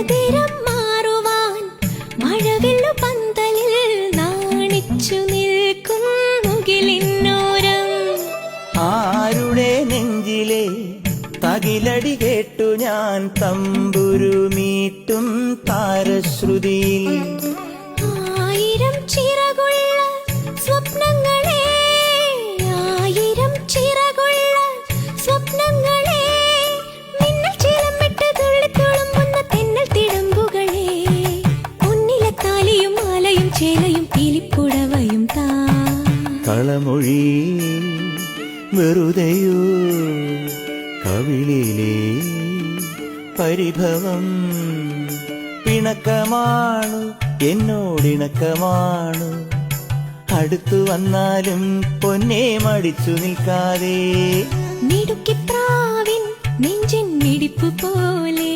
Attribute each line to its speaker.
Speaker 1: ഉതിരം മാറുവാൻ മഴവില്ലു പന്തലിൽ നാണിച്ചു നിൽക്കും മുകിലിന്നോരം.
Speaker 2: ആരുടെ നെഞ്ചിലെ തകിലടി കേട്ടു ഞാൻ തമ്പുരു മീട്ടും താരശ്രുതിയിൽ.
Speaker 1: ആയിരം ചിറകുള്ള സ്വപ്നങ്ങളെ, ആയിരം ചിറകുള്ള സ്വപ്നങ്ങളെ, മിന്നൽ ചിലമിട്ട് തുള്ളിത്തുളുമ്പുന്ന തെന്നൽ തിടമ്പുകളെ, പൊന്നിലെ താലിയും മാലയും ചേലയും പീലിപ്പുടവയും താ.
Speaker 2: കളമൊഴി വെറുതെയോ കവിളിലെ പരിഭവം പിണക്കമാണു എന്നോടിണക്കമാണു. അടുത്തു വന്നാലും പൊന്നെ മടിച്ചു നിൽക്കാതെ
Speaker 1: മിടുക്കിപ്രാവിൻ നെഞ്ചിൻ മിടിപ്പ് പോലെ